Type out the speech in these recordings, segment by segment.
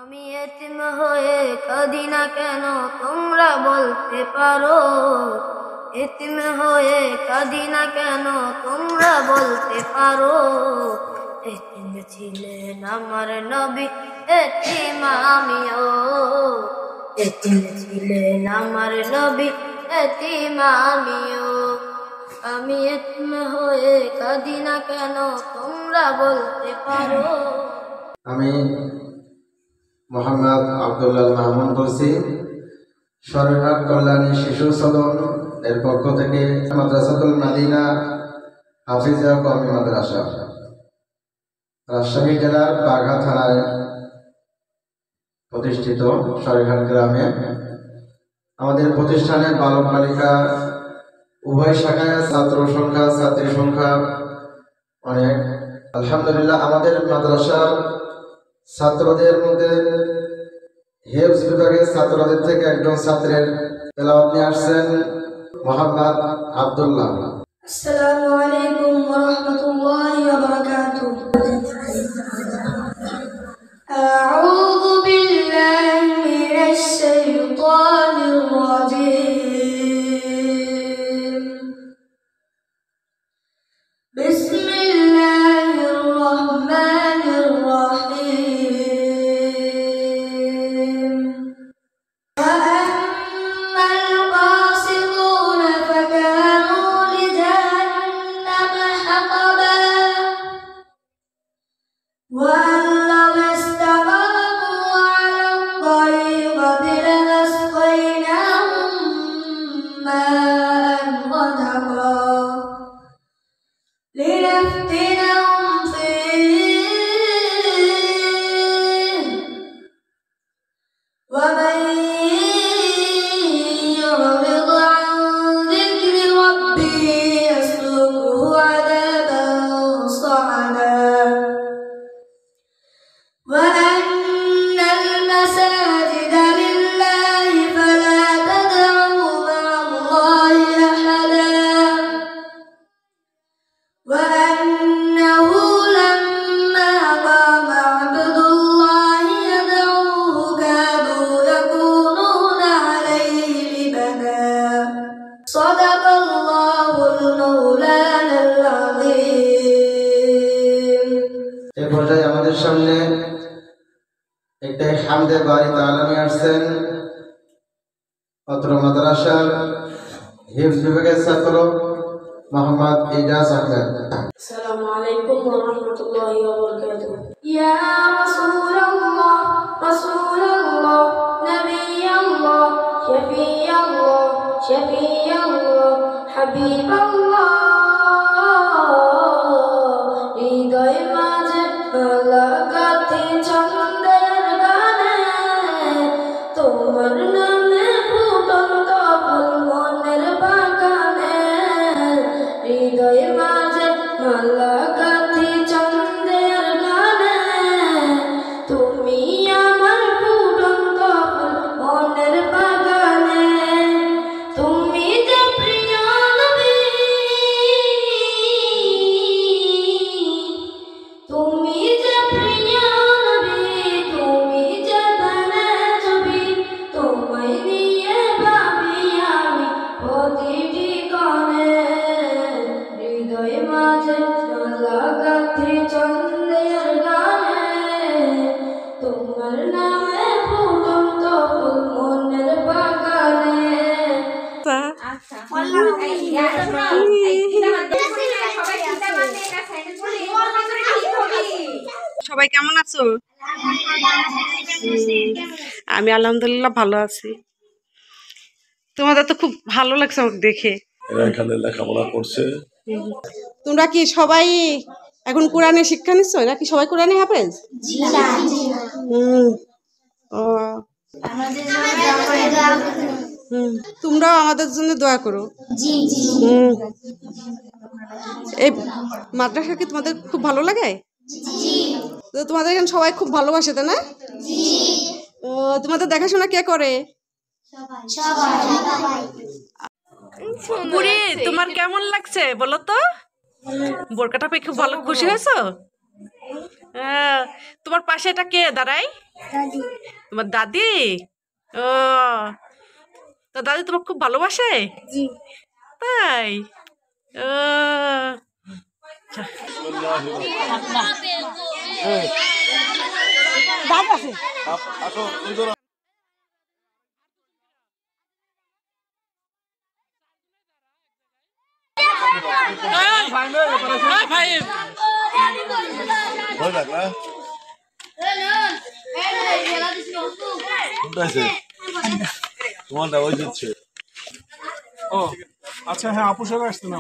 আমি এতিম হয়ে কাঁদি না কেন তোমরা বলতে পারো, এতিম হয়ে কাঁদি না কেন তোমরা বলতে পারো। এতিম ছিলেন আমার নবী, এতিম আমিও। এতিম ছিলেন আমার নবী, এতিম আমিও। আমি এতিম হয়ে কাঁদি না কেন তোমরা বলতে পারো। আমি মোহাম্মদ আব্দুল্লাহ মাহমুদ বলছি, সরকার কল্যাণী শিশু সদন এর পক্ষ থেকে মাদ্রাসাতুল মাদিনা হাফিজা কওমি মাদ্রাসা, রাজশাহী জেলার বাঘা থানায় প্রতিষ্ঠিত সরকার গ্রামে আমাদের প্রতিষ্ঠানের বালক বালিকা উভয় শাখায় ছাত্র সংখ্যা ছাত্রী সংখ্যা অনেক। আলহামদুলিল্লাহ আমাদের মাদ্রাসার ছাত্রদের মধ্যে হেফজ বিভাগের ছাত্রদের থেকে একজন ছাত্রের তেলাওয়াত নিয়ে আসছেন মোহাম্মদ আব্দুল্লাহ। আসসালামু আলাইকুম ওয়া রাহমাতুল্লাহি ওয়া বারাকাতুহু। আউযু বিল্লাহি মিনাশ শাইতানির রাজীম। বিসমিল্লাহির রাহমানির রাহিম। وأن لو استقاموا على الطريقة لأسقيناهم ماء غدقا لنفتنهم فيه ومن يعرض عن ذكر ربه يسلكه عذابا صعدا وأن المساجد لله فلا تدعوا مع الله أحدا وأنه لما قام عبد الله يدعوه كادوا يكونون عليه لبدا صدق الله المولانا العظيم। এই পর্যায়ে আমাদের সামনে একটা হামদে বাড়ি তাআলা নিয়ে আসছেন অত্র মাদ্রাসার হিফজ বিভাগের ছাত্র মোহাম্মদ ইজাজ আহমেদ। السلام عليكم ورحمة الله وبركاته. يا رسول الله رسول الله نبي الله شفيع الله شفيع الله حبيب الله হৃদয় মাঝে লাগাতে ছন্দের গানে তোমার নামে ফুটন্ত ফুল মনের বাগানে হৃদয় মাঝে লাগাতে ছন্দের গানে তুমি আমার ফুটন্ত ফুল মনের বাগানে তুমি যে প্রিয় নবী তুমি যে প্রিয় নবী তুমি যে বনে ছবি তোমায় নিয়ে ভাবি আমি প্রতিটি ক্ষণে হৃদয় মাঝে লাগাতে ছন্দের গানে তোমার নামে ফুটন্ত ফুল মনের বাগানে। সবাই কেমন আছো? আমি আলহামদুলিল্লাহ ভালো আছি। তোমাদের তো খুব ভালো লাগছে আমাকে দেখে। এরা এখানে লেখাপড়া করছে। তোমরা কি সবাই এখন কোরআনে শিক্ষা নিচ্ছ? এরা কি সবাই কোরআনে হাফেজ? ও তোমরাও আমাদের জন্য দোয়া করো। এই মাদ্রাসা কি তোমাদের খুব ভালো লাগে? তো তোমাদের এখানে সবাই খুব ভালোবাসে, তাই না? ও তোমাদের দেখাশোনা কে করে? বুড়ি, তোমার কেমন লাগছে বলো তো? বোরকাটা পেয়ে খুব ভালো খুশি হয়েছো? তোমার পাশে এটা কে দাঁড়ায়? তোমার দাদি? ও, তো দাদি তোমাকে খুব ভালোবাসে? তাই? ও, আচ্ছা। তোমারটা ওই দিচ্ছে। ও আচ্ছা, হ্যাঁ আপু সবাই আসতে না।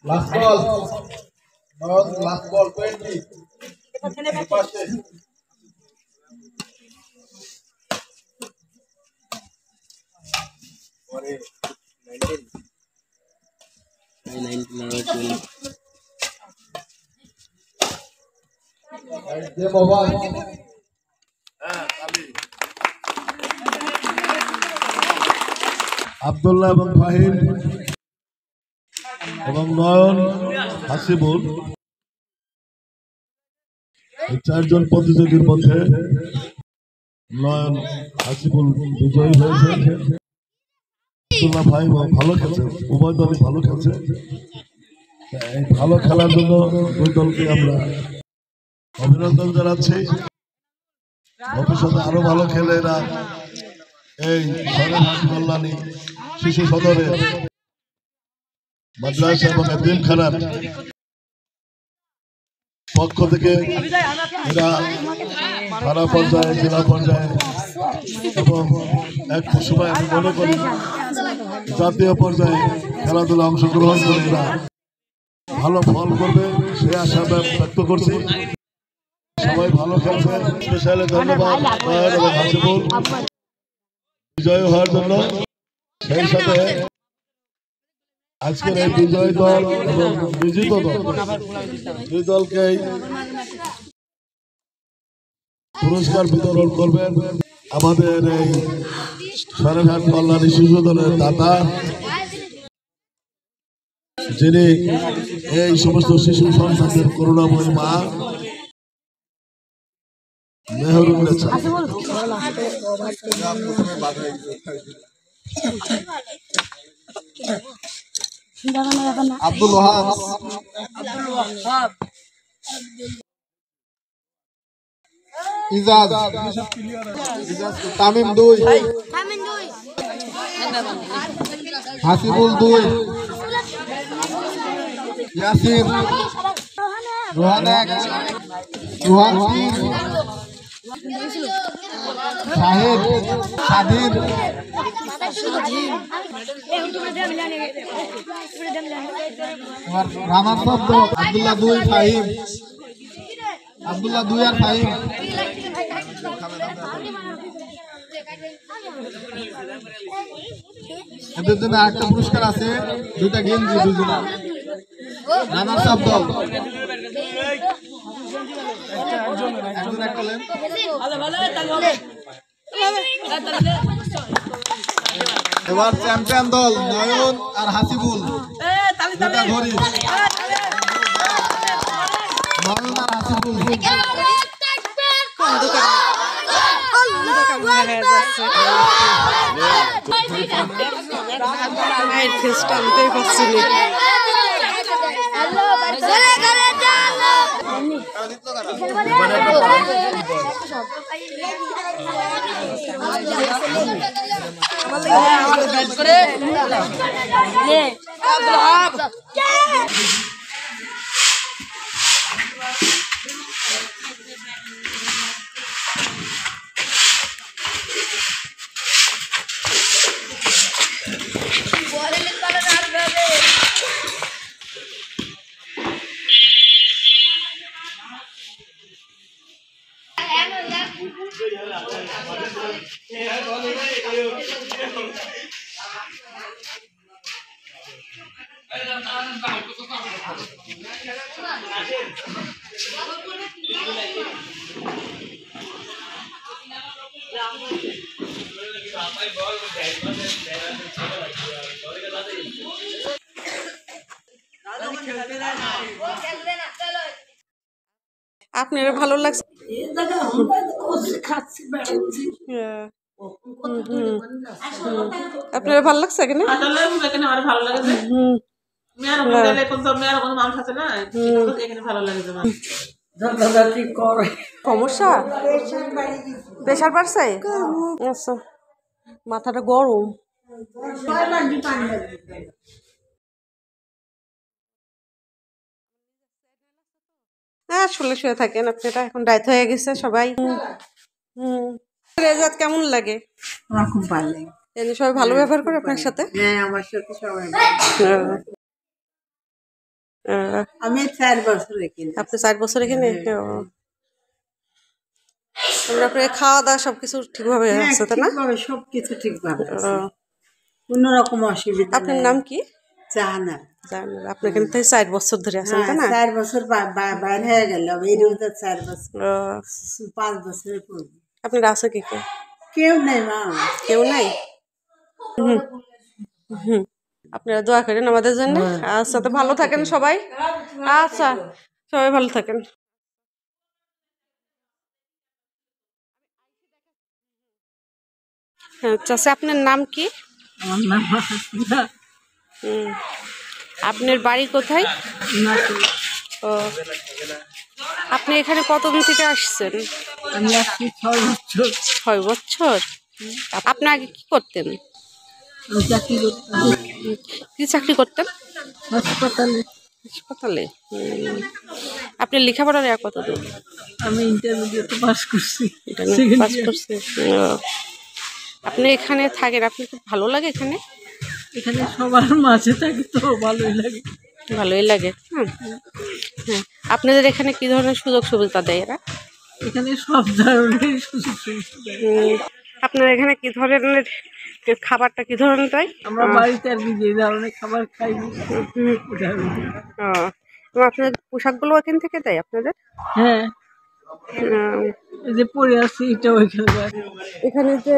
Last ball. No, last ball, 20. Game over. Abdullah এবং ফাহিম এবং নয়ন হাসিবুল এই চারজন প্রতিযোগীর মধ্যে নয়ন হাসিবুল বিজয়ী হয়েছে। আব্দুল্লাহ ভাই ভালো খেলছে, উভয় দলই ভালো খেলছে। এই ভালো খেলার জন্য দুই দলকে আমরা অভিনন্দন জানাচ্ছি। ভবিষ্যতে আরো ভালো খেলে এরা এই সরেহাট কল্যাণী শিশু সদরে মাদ্রাসা এবং এতিমখানার পক্ষ থেকে এরা থানা পর্যায়ে, জেলা পর্যায়ে এবং এক সময় আমি মনে করি জাতীয় পর্যায়ে খেলাধুলা অংশগ্রহণ করে এরা ভালো ফল করবে সে আশা ব্যক্ত করছি। সবাই ভালো খেলছে। স্পেশালি ধন্যবাদ নয়ন এবং হাসিবুল বিজয় হওয়ার জন্য। সেই সাথে আজকের এই বিজয় দল এবং বিজিত দল দুই দলকেই পুরস্কার বিতরণ করবেন আমাদের এই সরেহাট কল্যাণী শিশু দলের দাতা, যিনি এই সমস্ত শিশু সন্তানদের করুণাময়ী মা মেহরুন্নেছা। আব্দুল ওয়াহাব, ইজাজ, তামিম 2, হাসিবুল 2, ইয়াসির, রোহান 1, রোহান 3, শাহিদ, সাদির, রানার শব্দ আব্দুল্লাহ 2, ফাহিম, আব্দুল্লাহ 2 আর ফাহিম। এদের জন্য আরেকটা পুরস্কার আছে, দুইটা গেঞ্জি দুজনা। রানার শব্দ এবার চ্যাম্পিয়ন দল নয়ন আর হাসিবুল। দুটা ঘড়ি নয়ন আর হাসিবুল। মায়ের ফেসটা আনতেই পারছি না। আপনার ভালো লাগছে? আপনার ভালো লাগছে এখানে? সমস্যা প্রেশার বাড়ছে? আচ্ছা, মাথাটা গরম। হ্যাঁ, শুয়ে থাকেন আপনারা, এখন রাত হয়ে গেছে সবাই। রেজাত কেমন লাগে? আমার খুব ভালো লাগে। সবাই ভালো ব্যবহার করে আপনার সাথে? হ্যাঁ, আমার সাথে সবাই। আমি 4 বছর এখানে। আপনি 4 বছর এখানে? আপনার খাওয়া দাওয়া সবকিছু ঠিকভাবে আছে তো না? সবকিছু ঠিকভাবে, কোন রকম অসুবিধা। আপনার নাম কি? জাহানারা। জাহানারা। আপনি এখানে 4 বছর ধরে আছেন তাই না? 4 বছর বাইরে হয়ে গেল, এই রোজা 4 বছর, 5 বছরের পূর্বে। আপনার আছে কি কেউ নেই মা? কেউ নাই? আপনারা দোয়া করেন আমাদের জন্য। আচ্ছা, তো ভালো থাকেন সবাই। আচ্ছা, সবাই ভালো থাকেন। আচ্ছা, আপনার নাম কি? আমার নাম হাসিনা। আপনার বাড়ি কোথায়? ও, আপনি এখানে কতদিন থেকে আসছেন? আমি আসছি 6 বছর। 6 বছর? আপনি আগে কি করতেন? আমি চাকরি করতাম। কি চাকরি করতেন? হাসপাতালে। হাসপাতালে? আপনি লেখাপড়ার কত দূর? আমি ইন্টারমিডিয়েট পাস করছি। পাস করছি। আপনি এখানে থাকেন, আপনি খুব ভালো লাগে এখানে? এখানে সবার মাঝে থাকি তো ভালোই লাগে। ভালোই লাগে। হ্যাঁ, আপনাদের এখানে কি ধরনের সুযোগ সুবিধা দেয় এরা? এখানে সব ধরনের সুযোগ সুবিধা দেয়। আপনার এখানে কি ধরনের খাবারটা কি ধরনের দেয়? আমরা বাড়িতে আর কি যে ধরনের খাবার খাই। আপনাদের পোশাকগুলো এখান থেকে দেয় আপনাদের? হ্যাঁ, এই যে পরে আছি এটা ওইখানে। এখানে যে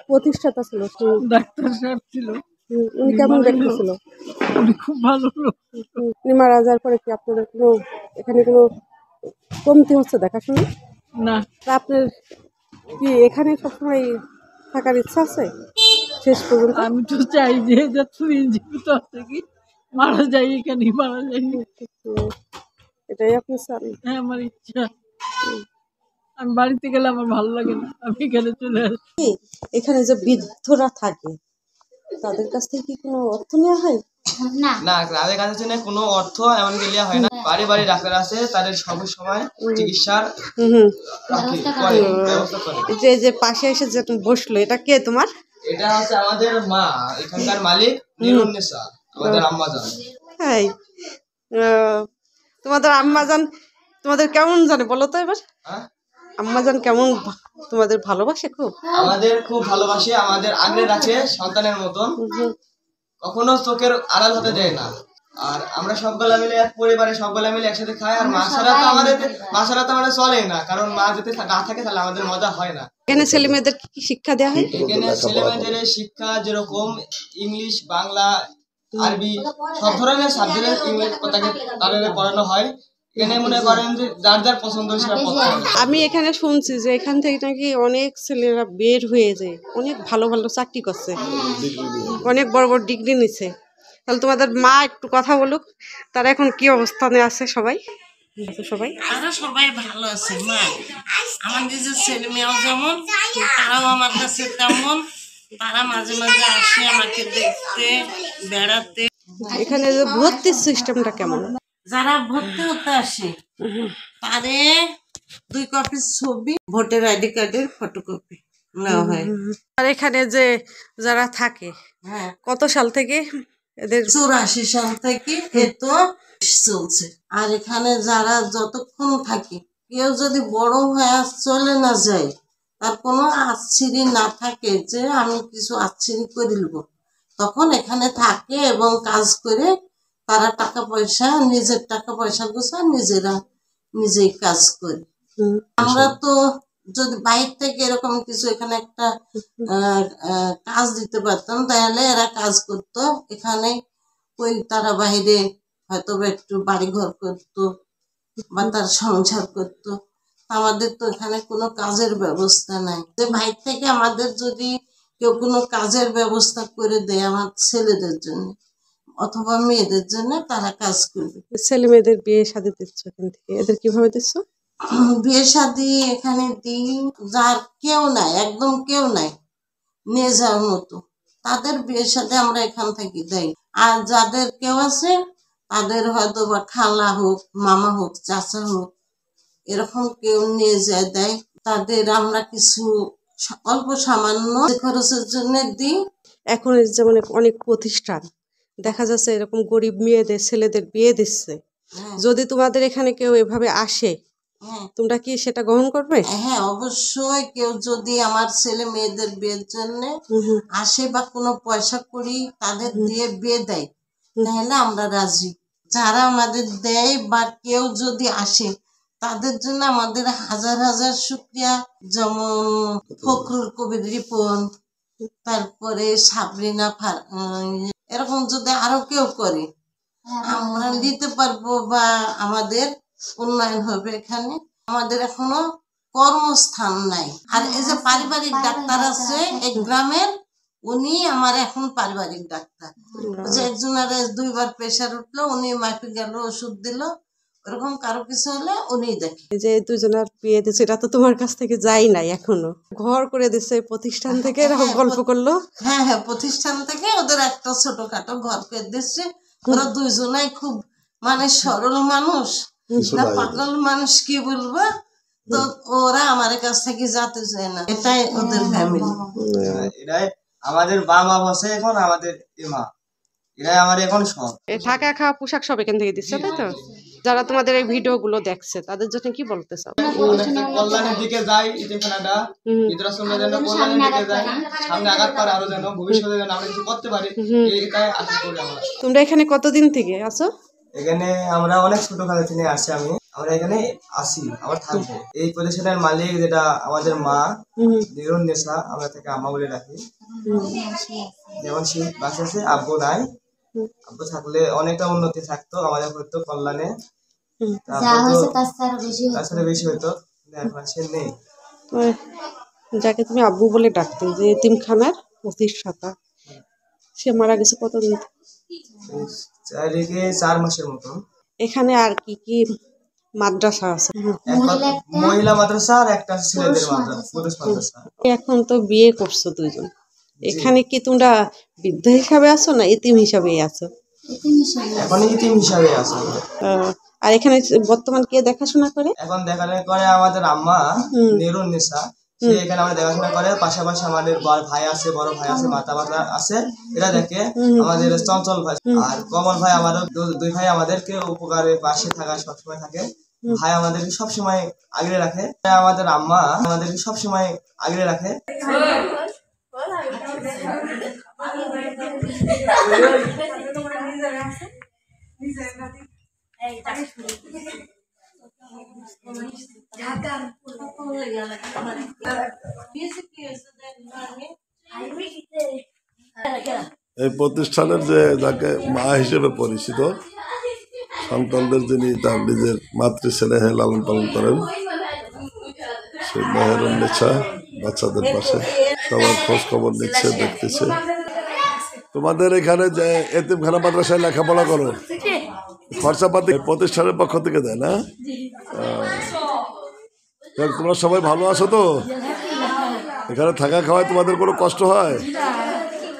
প্রতিষ্ঠাতা ছিল, ডাক্তার সাহেব ছিল, উনি কেমন দেখতেছিল? উনি খুব ভালো লোক। উনি মারা যাওয়ার পরে কি আপনাদের কোনো এখানে কোনো কমতি হচ্ছে দেখাশোনা? না। আপনার কি এখানে সবসময় থাকার ইচ্ছা আছে শেষ পর্যন্ত? আমি তো চাই যে তুমি জীবিত আছে কি মারা যাই, এখানে মারা যাই, এটাই আপনি চান? হ্যাঁ, আমার ইচ্ছা। আমি বাড়িতে গেলে আমার ভালো লাগে না, আমি এখানে চলে আসি। এখানে যে বৃদ্ধরা থাকে তাদের কাছ থেকে কি কোনো অর্থ নেওয়া হয়? না, তাদের কাছে কোনো অর্থ এমন গেলে হয় না। বাড়ি বাড়ি ডাক্তার আছে, তাদের সব সময় চিকিৎসার ব্যবস্থা করে। যে পাশে এসে যে বসলো, এটা কে তোমার? এটা হচ্ছে আমাদের মা, এখানকার মালিক নিরুন্নেসা, আমাদের আম্মাজান। হ্যাঁ, তোমাদের আম্মাজান তোমাদের কেমন জানে বলো তো এবার? আম্মাজান কেমন তোমাদের ভালোবাসে? খুব আমাদের খুব ভালোবাসে, আমাদের আগলে রাখে সন্তানের মতন, কখনো চোখের আড়াল হতে দেয় না। আর আমরা সবগুলা মিলে এক পরিবারে সবগুলা মিলে একসাথে খাই। আর মা ছাড়া তো আমাদের চলে না, কারণ মা যদি না থাকে তাহলে আমাদের মজা হয় না। এখানে ছেলে মেয়েদের কি শিক্ষা দেওয়া হয়? এখানে ছেলে মেয়েদের শিক্ষা যেরকম ইংলিশ, বাংলা, আরবি সব ধরনের সাবজেক্টের ইংলিশ তাদের পড়ানো হয়। এখানে মনে করেন যে যার যার পছন্দ সেটা পড়তে হবে। আমি এখানে শুনছি যে এখান থেকে নাকি অনেক ছেলেরা বের হয়ে যায়, অনেক ভালো ভালো চাকরি করছে, অনেক বড় বড় ডিগ্রি নিচ্ছে। তাহলে তোমাদের মা একটু কথা বলুক, তারা এখন কি অবস্থানে আছে সবাই? তারা সবাই ভালো আছে মা। আমার নিজের ছেলে মেয়েও যেমন, তারাও আমার কাছে তেমন। তারা মাঝে মাঝে আসে আমাকে দেখতে, বেড়াতে। এখানে যে ভর্তির সিস্টেমটা কেমন? যারা ভর্তি হতে আসে তারে 2 কপি ছবি, ভোটার আইডি কার্ডের ফটোকপি নেওয়া হয়। আর এখানে যে যারা থাকে, হ্যাঁ, কত সাল থেকে এদের? 84 সাল থেকে এতো চলছে। আর এখানে যারা যতক্ষণ থাকে, কেউ যদি বড় হয়ে চলে না যায়, তার কোনো আচ্ছিরি না থাকে যে আমি কিছু আচ্ছিরি করে নেব, তখন এখানে থাকে এবং কাজ করে তারা টাকা পয়সা, নিজের টাকা পয়সা গুছা নিজেরা নিজেই কাজ করে। আমরা তো যদি বাইরে থেকে এরকম কিছু এখানে একটা কাজ দিতে পারতাম, তাহলে এরা কাজ করতো এখানে। ওই তারা বাইরে হয়তো একটু বাড়ি ঘর করতো বা তার সংসার করতো। আমাদের তো এখানে কোনো কাজের ব্যবস্থা নাই। যে বাইরে থেকে আমাদের যদি কেউ কোনো কাজের ব্যবস্থা করে দেয় আমার ছেলেদের জন্য অথবা মেয়েদের জন্য, তারা কাজ করবে। ছেলে মেয়েদের বিয়ে শাদী দিচ্ছ এখান থেকে, এদের কিভাবে দিচ্ছ? বিয়ে শাদী এখানে দিই, যার কেউ নাই, একদম কেউ নাই নিয়ে যাওয়ার মতো, তাদের বিয়ে শাদী আমরা এখান থেকে দেই। আর যাদের কেউ আছে তাদের হয়তো বা খালা হোক, মামা হোক, চাচা হোক, এরকম কেউ নিয়ে যায় দেয়, তাদের আমরা কিছু অল্প সামান্য খরচের জন্য দিই। এখন যেমন অনেক প্রতিষ্ঠান দেখা যাচ্ছে এরকম গরিব মেয়েদের ছেলেদের বিয়ে দিচ্ছে। যদি তোমাদের এখানে কেউ এভাবে আসে, তোমরা কি সেটা গ্রহণ করবে? হ্যাঁ, অবশ্যই। কেউ যদি আমার ছেলে মেয়েদের বিয়ের জন্য আসে বা কোনো পয়সা করি তাদের দিয়ে বিয়ে দেয়, তাহলে আমরা রাজি। যারা আমাদের দেয় বা কেউ যদি আসে তাদের জন্য আমাদের হাজার হাজার শুকরিয়া। যেমন ফখরুল কবির রিপন, তারপরে সাবরিনা, এরকম যদি আরো কেউ করে আমরা নিতে পারবো বা আমাদের উন্নয়ন হবে। এখানে আমাদের এখনো কর্মস্থান নাই। আর এই যে পারিবারিক ডাক্তার আছে এই গ্রামের, উনি আমার এখন পারিবারিক ডাক্তার। যে একজনের 2 বার প্রেশার উঠলো, উনি মাপে গেল, ওষুধ দিল, ওরকম কারো কিছু হলে উনি দেখে। যে 2 জনের বিয়ে দিচ্ছে, এটা তো তোমার কাছ থেকে যাই নাই, এখনো ঘর করে দিচ্ছে প্রতিষ্ঠান থেকে, এরকম গল্প করলো। হ্যাঁ হ্যাঁ, প্রতিষ্ঠান থেকে ওদের একটা ছোটখাটো ঘর করে দিচ্ছে। ওরা 2 জনাই খুব মানে সরল মানুষ, না পাগল মানুষ কি বলবো। তো ওরা আমার কাছ থেকে যেতে চায় না, এটাই ওদের ফ্যামিলি। এরাই আমাদের মা বসে এখন আমাদের মা, এরাই আমার এখন সব। থাকা খাওয়া পোশাক সব এখান থেকে দিচ্ছে, তাই তো? যারা তোমাদের এই ভিডিও গুলো দেখছে তাদের জন্য কি বলতে চাও? কল্যাণের দিকে যাই, ইতিমখানাটা বিদ্রাশ্রমের জন্য কল্যাণের দিকে যাই, সামনে আঘাত পারে আরো যেন ভবিষ্যতে যেন আমরা কিছু করতে পারি, এটাই আশা করি আমরা। তোমরা এখানে কতদিন থেকে আছো? এখানে আমরা অনেক ছোটখাটো থেকে আসি। আমরা এখানে আসি, আমরা থাকবো। এই প্রতিষ্ঠানের মালিক যেটা আমাদের মা নিরুন নেশা, আমরা তাকে আম্মা বলে রাখি। যেমন সে বাসা আছে, আব্বু নাই। আব্বু থাকলে অনেকটা উন্নতি থাকতো আমাদের, হয়তো কল্যাণে তাছাড়া বেশি হইতো, এখন সে নেই। যাকে তুমি আব্বু বলে ডাকতে, যে এতিমখানার প্রতিষ্ঠাতা, সে মারা গেছে কতদিন? 4 মাসের মতো। এখানে আর কি কি মাদ্রাসা আছে? মহিলা মাদ্রাসা আর একটা ছেলেদের মাদ্রাসা, পুরুষ মাদ্রাসা। এখন তো বিয়ে করছো 2 জন, এখানে কি তোমরা বৃদ্ধ হিসাবে আছো না এতিম হিসাবে আছো? এখন ইতিম হিসাবে আছো। আর এখানে বর্তমান কে দেখাশোনা করে? এখন দেখাশোনা করে আমাদের আম্মা নিরুন নেশা, সে এখানে আমরা দেখাশোনা করে। পাশাপাশি আমাদের ভাই আছে, বড় ভাই আছে, মাতা আছে, এরা দেখে। আমাদের চঞ্চল ভাই আর কমল ভাই, আমারও 2 ভাই আমাদেরকে উপকারে পাশে থাকা সবসময় থাকে। ভাই আমাদেরকে সবসময় আগলে রাখে, আমাদের আম্মা আমাদেরকে সবসময় আগলে রাখে। এই প্রতিষ্ঠানের যে যাকে মা হিসেবে পরিচিত, সন্তানদের যিনি তার নিজের মাতৃস্নেহে লালন পালন করেন, সেই মেহেরুন্নেছা বাচ্চাদের পাশে সবার খোঁজ খবর নিচ্ছে, দেখতেছে। তোমাদের এখানে যে এতিমখানা মাদ্রাসায় লেখাপড়া করো, খরচাপাতি প্রতিষ্ঠানের পক্ষ থেকে দেয় না? তোমরা সবাই ভালো আছো তো? এখানে থাকা খাওয়ায় তোমাদের কোনো কষ্ট হয়?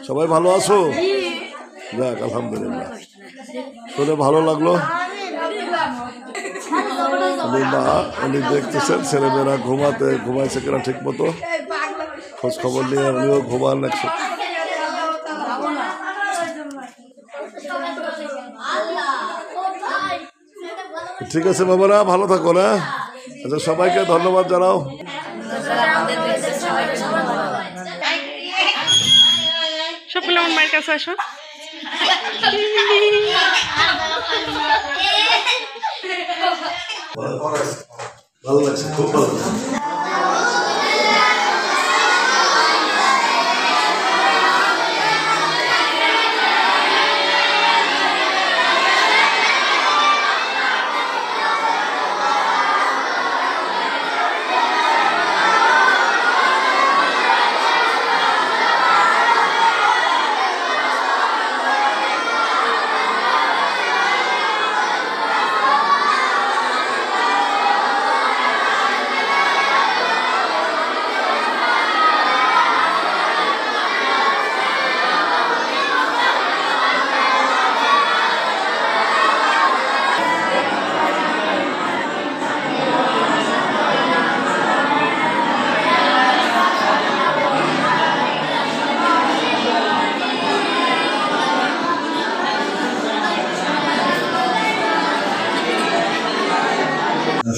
সবাই ভালো আছো? যাক, আলহামদুলিল্লাহ, শুনে ভালো লাগলো। উনি দেখতেছেন ছেলেমেয়েরা ঘুমাইছে কিনা ঠিক মতো, খোঁজ খবর নিয়ে উনিও ঘুমান একসাথে। ঠিক আছে বাবারা, ভালো থাকো না? আচ্ছা, সবাইকে ধন্যবাদ জানাও। সকলে আমার মায়ের কাছে আসো। ভালো লাগছে, খুব ভালো লাগছে।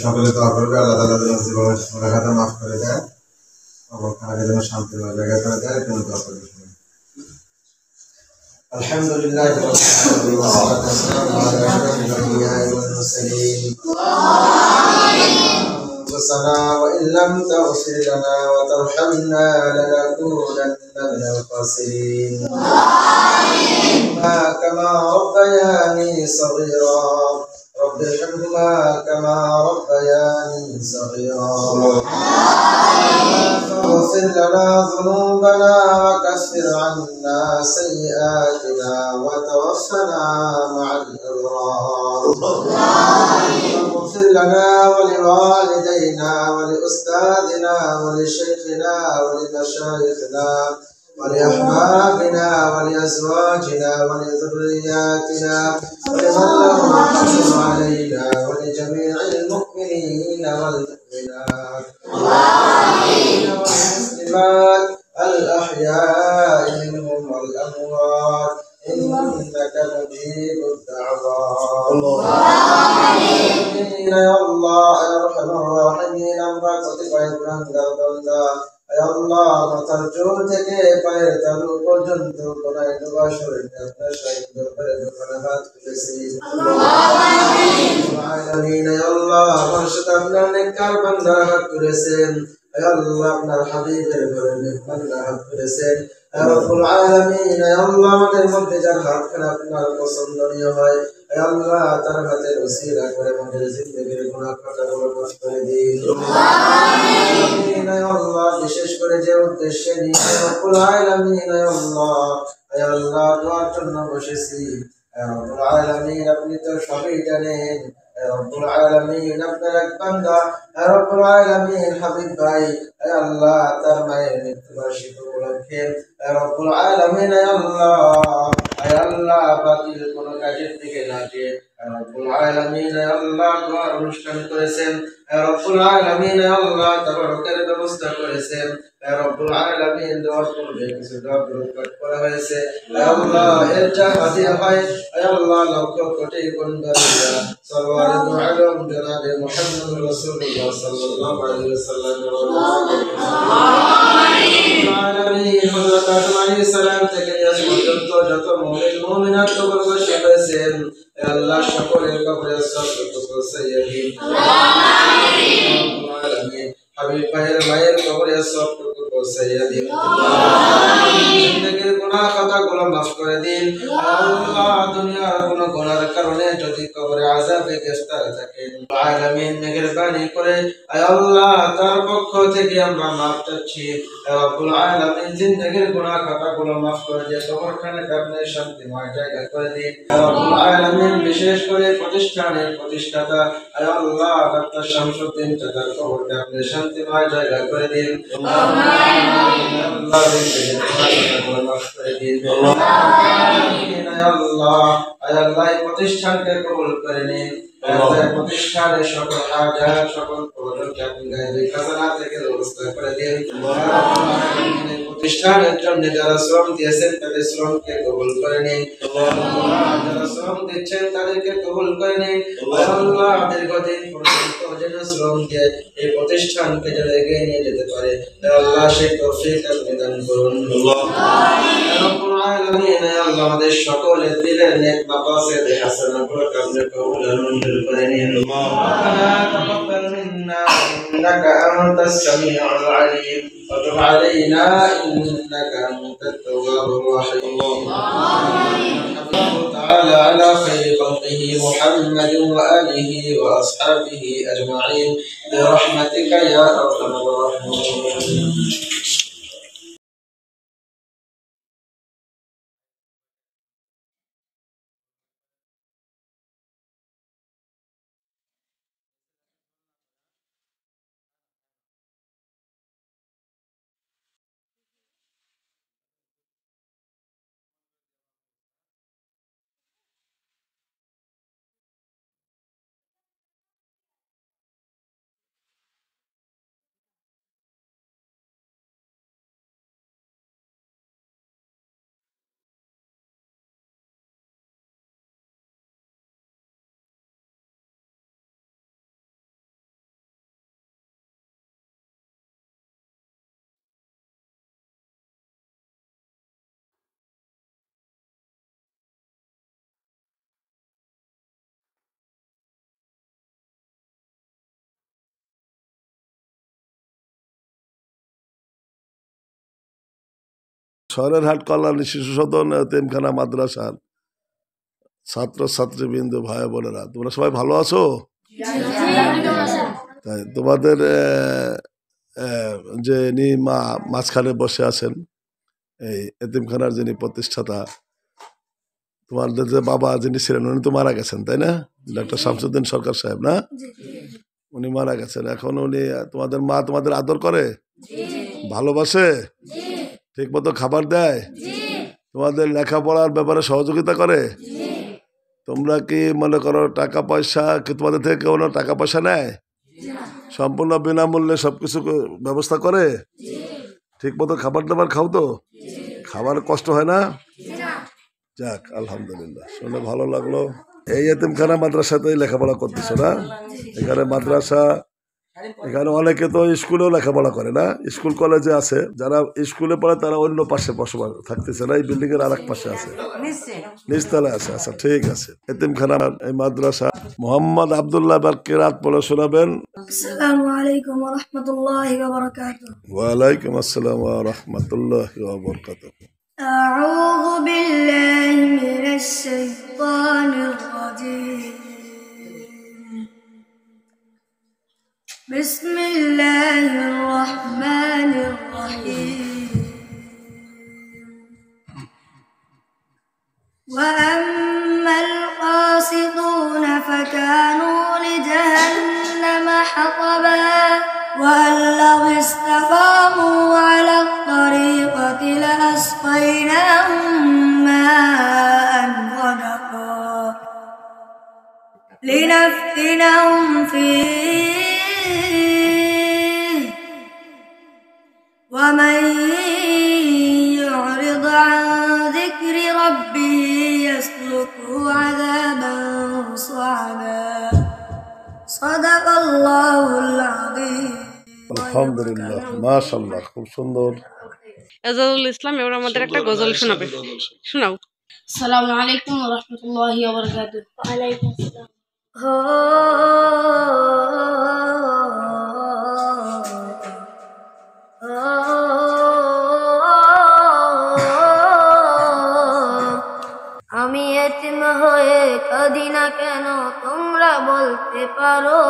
সকলে দোয়া করবে আল্লাহ তাআলা যেন জীবনের গুনাহগার মাফ করে দেয় এবং খানাকে যেন শান্তিময় জায়গা করে দেয়, এর জন্য দোয়া করবে। আলহামদুলিল্লাহ والصلاة والسلام على أشرف الأنبياء والمرسلين أنفسنا وإن لم تغفر لنا وترحمنا لنكونن من الخاسرين كما ربياني صغيرا رب ارحمهما كما ربياني صغيرا فاغفر لنا ذنوبنا وكفر عنا سيئاتنا وتوفنا مع الأبرار واغفر لنا ولوالدينا ولأستاذنا ولشيخنا ولمشايخنا ولأحبابنا ولأزواجنا ولذرياتنا ولمن له حق علينا ولجميع المؤمنين والمؤمنات والمسلمات الأحياء منهم والأموات إنك مجيب الدعوات آمين يا الله يا أرحم الراحمين برحمتك يا بندہ يا الله مترجم থেকে পায়ের তালু পর্যন্ত কোনায় ডোবা শরীরে আপনার শাহী দরবারে ধন্যবাদ করেছি। আমিন ইয়া আল্লাহ, আমার সাথে আপনার নেককার বান্দা হাত করেছেন। ইয়া আল্লাহ, আপনার হাবিবের ঘরে বান্দা হাত করেছেন। ইয়া রাব্বুল আলামিন, ইয়া আল্লাহ, আমাদের মধ্যে যার হাতখানা আপনার পছন্দনীয় হয়, ইয়া আল্লাহ, তার হাতের ওসিলা করে আমাদের জিন্দেগির গুনাহ খাতাগুলো মাফ করে দিন। আমিন ইয়া আল্লাহ, বিশেষ করে যে উদ্দেশ্যে নিয়ে রব্বুল আলামিন ইয়া আল্লাহ দোয়ার জন্য বসেছি, ইয়া রব্বুল আলামিন, আপনি তো সবই জানেন। ইয়া রব্বুল আলামিন, আপনার এক বান্দা ইয়া রব্বুল আলামিন হাবিব ভাই, ইয়া আল্লাহ, তার মায়ের মৃত্যুবার্ষিকী উপলক্ষে ইয়া রব্বুল আলামিন ইয়া আল্লাহ, বাতিল কোনো কাজের দিকে না গিয়ে ইয়া রব্বুল আলামিন ইয়া আল্লাহ দোয়ার অনুষ্ঠান করেছেন। ইয়া রব্বুল আলামিন ইয়া আল্লাহ, তাবারকের ব্যবস্থা করেছেন। ইয়া রব্বুল আলামিন, দোয়ার পূর্বে কিছু দোয়া প্রকাশ করা হয়েছে। ইয়া আল্লাহ, এর যা হাদিয়া হয় ইয়া আল্লাহ, লক্ষ কোটি গুণ বাড়িয়া সাল্লাল্লাহু আলাইহি জনাবে মুহাম্মদ রাসূলুল্লাহ সাল্লাল্লাহু আলাইহি ওয়াসাল্লাম আমিন। হযরত আদম আলাইহিস সালাম থেকে আজ পর্যন্ত যত মুমিন মুমিনাত কবরবাসী হয়েছেন, ইয়া আল্লাহ, সকলের কবরে সওয়াব পৌঁছাইয়া দিন। আল্লাহুম্মা আমিন। হাবিব ভাইয়ের মায়ের কবরে সওয়াব পৌঁছাইয়া দিন। জিন্দেগির গুনাহ খাতাগুলো মাফ করে দিন। আল্লাহ, দুনিয়ার কোনো গুনাহের কারণে যদি কবরে আযাব আয় আল্লাহ তার পক্ষ থেকে আমরা মাফ চাচ্ছি। রব্বুল আলামিন জিন্দেগীর গুনাহ খাতাগুলো মাফ করে দিয়ে কবরখানে আপনি শান্তিময় জায়গা করে দিন। রব্বুল আলামিন বিশেষ করে প্রতিষ্ঠানের প্রতিষ্ঠাতা আয় আল্লাহ ডক্টর শামসুদ্দিন চাচার কবরকে আপনি শান্তিময় জায়গা করে দিন। আল্লাহ জিন্দেগীর গুনাহ খাতাগুলো মাফ করে দিন। আয় আল্লাহ এই প্রতিষ্ঠানকে কবুল করে নিন। প্রতিষ্ঠানের সকল হাজার সকল প্রয়োজনকে আপনি গায়েবী খাজানা থেকে ব্যবস্থা করে দিন। প্রতিষ্ঠানের জন্য যারা শ্রম দিয়েছেন তাদের শ্রমকে কবুল করে নিন। যারা শ্রম দিচ্ছেন তাদেরকে কবুল করে নিন। আল্লাহ দীর্ঘদিন পর্যন্ত যেন শ্রম দিয়ে এই প্রতিষ্ঠানকে যেন এগিয়ে নিয়ে যেতে পারে আল্লাহ সেই তৌফিক আপনি দান করুন। রব্বুল আলামিন আল্লাহ আমাদের সকলের দিলের নেক মাকাসিদ হাসানাগুলো আপনি কবুল মঞ্জুর করে নিন। ربنا تقبل منا إنك أنت السميع العليم وتب علينا إنك أنت التواب الرحيم. الله تعالى على خير خلقه محمد وآله وأصحابه أجمعين برحمتك يا أرحم الراحمين. শহরের হাট কল্যাণী শিশু সদন এতিমখানা মাদ্রাসার ছাত্র ছাত্রীবৃন্দ ভাই বোনেরা তোমরা সবাই ভালো আছো? তাই তোমাদের যিনি মা মাঝখানে বসে আছেন এই এতিমখানার যিনি প্রতিষ্ঠাতা তোমাদের যে বাবা যিনি ছিলেন উনি তো মারা গেছেন তাই না? ডক্টর শামসুদ্দিন সরকার সাহেব না? উনি মারা গেছেন। এখন উনি তোমাদের মা তোমাদের আদর করে, ভালোবাসে, ঠিক মতো খাবার দেয়, তোমাদের লেখাপড়ার ব্যাপারে সহযোগিতা করে? তোমরা কি মনে করো টাকা পয়সা কি তোমাদের থেকে কোনো টাকা পয়সা নেয়? সম্পূর্ণ বিনামূল্যে সবকিছু ব্যবস্থা করে? ঠিক মতো খাবার দাবার খাও তো? খাবার কষ্ট হয় না? যাক আলহামদুলিল্লাহ, শুনে ভালো লাগলো। এই এতিমখানা মাদ্রাসাতেই লেখাপড়া করতেছো না? এখানে মাদ্রাসা, এখানে অনেকে তো স্কুলেও লেখাপড়া করে না, স্কুল কলেজে আছে, যারা স্কুলে পড়ে তারা অন্য পাশে বসবাস থাকতেছে না, এই বিল্ডিং এর আরেক পাশে আছে, নিচতলায় আছে। আচ্ছা ঠিক আছে। এতিমখানা এই মাদ্রাসা মোহাম্মদ আব্দুল্লাহ এবার কিরাত পড়ে শোনাবেন। আসসালামু আলাইকুম ওয়া রাহমাতুল্লাহি ওয়া বারাকাতুহু। ওয়া আলাইকুম আসসালাম ওয়া রাহমাতুল্লাহি ওয়া বারাকাতুহু। আউযু বিল্লাহি মিনাশ শাইতানির রাজীম। بسم الله الرحمن الرحيم. وأما القاسطون فكانوا لجهنم حطبا وأن لو استقاموا على الطريقة لأسقيناهم ماء غدقا لنفتنهم فيه ومن يعرض عن ذكر ربه يسلكه عذابا صعبا صدق الله العظيم. আলহামদুলিল্লাহ, মাশাআল্লাহ, খুব সুন্দর। এজাজুল ইসলাম এবার আমাদের একটা গজল শোনাবে, শোনাও। আসসালামু আলাইকুম ওয়া রাহমাতুল্লাহি ওয়া বারাকাতুহু। ওয়া আলাইকুম আসসালাম। আমি এতিম হয়ে কাঁদি না কেন তোমরা বলতে পারো,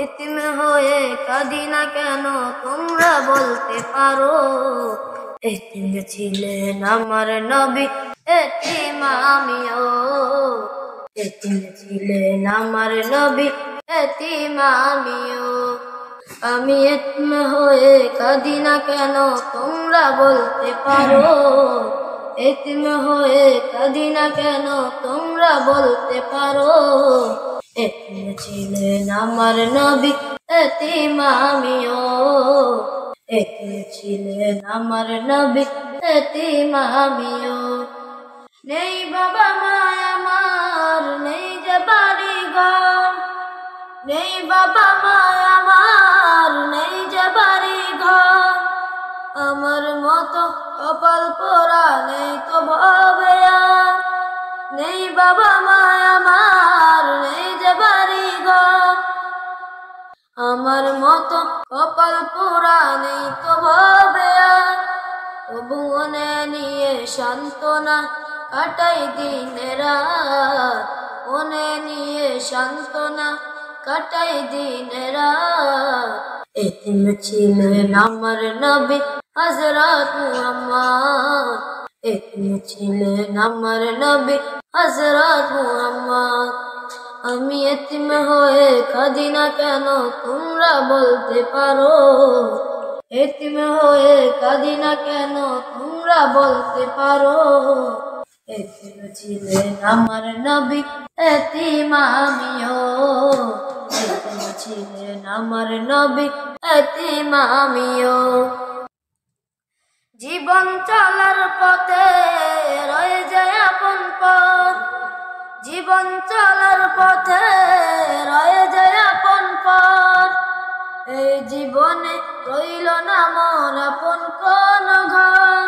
এতিম হয়ে কাঁদি না কেন তোমরা বলতে পারো। এতিম ছিলেন আমার নবী, এতিম আমিও। এতিম ছিলেন আমার নবী, এতিম আমিও। আমি এতিম হয়ে কাঁদি না কেন তোমরা বলতে পারো। এতিম হয়ে কাঁদি না কেন তোমরা বলতে পারো। এতিম ছিলেন আমার নবী, এতিম আমিও। এতিম ছিলেন আমার নবী, এতিম আমিও। নেই বাবা মায় আমার, নেই যে বাড়ি ঘর। নেই বাবা মায় আমার, নেই যে বাড়ি ঘর। আমার মতো কপাল পোড়া নেই তো ভবে আর। নেই বাবা মায় আমার, নেই যে বাড়ি ঘর। আমার মতো কপাল পোড়া নেই তো ভবে আর। তবু মনে নিয়ে সান্ত্বনা কাটাই দিন রাত। মনে নিয়ে সান্ত্বনা কাটাই দিন রাত। এতিম ছিলেন আমার নবী হযরত মুহাম্মদ। এতিম ছিলেন আমার নবী হযরত মুহাম্মদ। আমি এতিম হয়ে কাঁদি না কেন তোমরা বলতে পারো। এতিম হয়ে কাঁদি না কেন তোমরা বলতে পারো। এতিম ছিলেন আমার নবী, এতিম আমিও। এতিম ছিলেন আমার নবী, এতিম আমিও। জীবন চলার পথে রয়ে যায় আপন পথ। জীবন চলার পথে রয়ে যায় আপন পথ। এই জীবনে রইল না মোর আপন কোন ঘর।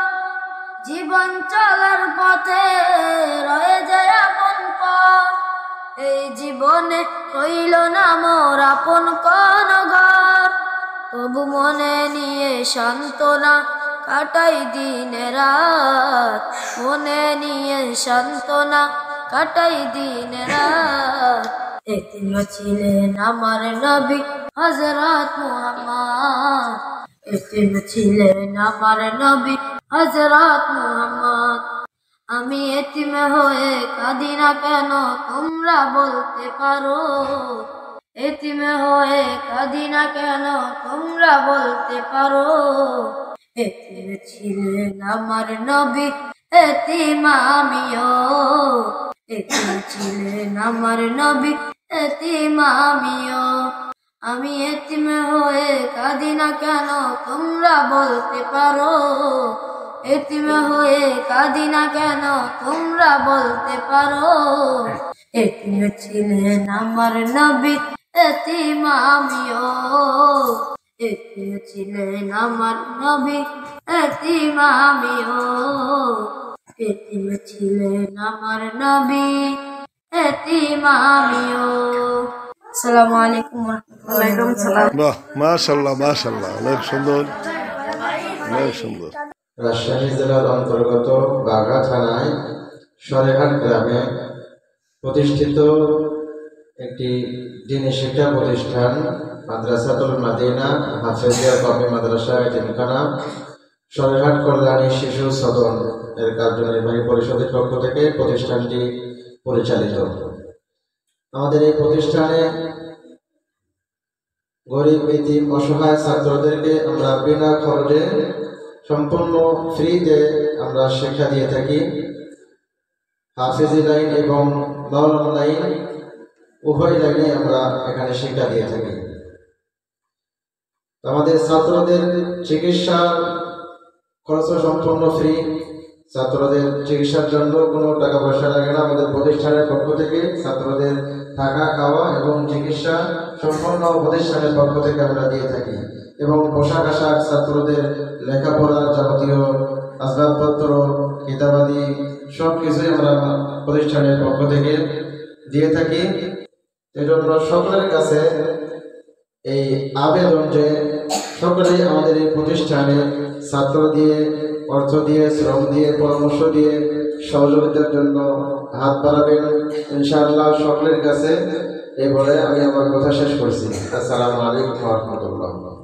জীবন চলার পথে রয়ে যায় আপন পথ। এই জীবনে রইল না মোর আপন কোন ঘর। তবু মনে নিয়ে সান্ত্বনা কাটাই দিন রাত। মনে নিয়ে সান্ত্বনা কাটাই দিন রাত। এতিম ছিলেন আমার নবী হযরত মুহাম্মদ। এতিম ছিলেন আমার নবী হযরত মুহাম্মদ। আমি এতিম হয়ে কাঁদি না কেন তোমরা বলতে পারো। এতিম হয়ে কাঁদি না কেন তোমরা বলতে পারো। এতিম ছিলেন আমার নবী, এতিম আমিও। এতিম ছিলেন আমার নবী, এতিম আমিও। আমি এতিম হয়ে কাঁদি না কেন তোমরা বলতে পারো। এতিম হয়ে কাঁদি না কেন তোমরা বলতে পারো। এতিম ছিলেন আমার নবী, এতিম আমিও। এতিম ছিলেন আমার নবী, এতিম আমিও। এতিম ছিলেন আমার নবী, এতিম আমিও। আসসালামু আলাইকুম ওয়া রাহমাতুল্লাহি। বাহ, মাশাআল্লাহ মাশাআল্লাহ, অনেক সুন্দর, অনেক সুন্দর। রাজশাহী জেলার অন্তর্গত বাঘা থানায় সরেহাট গ্রামে প্রতিষ্ঠিত একটি দ্বীনি শিক্ষা প্রতিষ্ঠান মাদ্রাসাতুল মাদিনা হাফেজিয়া কওমি মাদ্রাসা এতিমখানা সরেহাট কল্যাণী শিশু সদন এর কার্যনির্বাহী পরিষদের পক্ষ থেকে প্রতিষ্ঠানটি পরিচালিত। আমাদের এই প্রতিষ্ঠানে গরিব এতিম অসহায় ছাত্রদেরকে আমরা বিনা খরচে সম্পূর্ণ ফ্রিতে আমরা শিক্ষা দিয়ে থাকি। হাফেজি লাইন এবং মাওলানা লাইন উভয় লাইনে আমরা এখানে শিক্ষা দিয়ে থাকি। আমাদের ছাত্রদের চিকিৎসা খরচ সম্পূর্ণ ফ্রি। ছাত্রদের চিকিৎসার জন্য কোনো টাকা পয়সা লাগে না। আমাদের প্রতিষ্ঠানের পক্ষ থেকে ছাত্রদের থাকা খাওয়া এবং চিকিৎসা সম্পূর্ণ প্রতিষ্ঠানের পক্ষ থেকে আমরা দিয়ে থাকি। এবং পোশাক আশাক, ছাত্রদের লেখাপড়ার যাবতীয় আসবাবপত্র, কিতাবাদি সব কিছুই আমরা প্রতিষ্ঠানের পক্ষ থেকে দিয়ে থাকি। এজন্য সকলের কাছে এই আবেদন যে সকলেই আমাদের এই প্রতিষ্ঠানে ছাত্র দিয়ে, অর্থ দিয়ে, শ্রম দিয়ে, পরামর্শ দিয়ে সহযোগিতার জন্য হাত বাড়াবেন। ইনশাআল্লাহ সকলের কাছে এই বলে আমি আমার কথা শেষ করছি। আসসালামু আলাইকুম ওয়া রাহমাতুল্লাহ।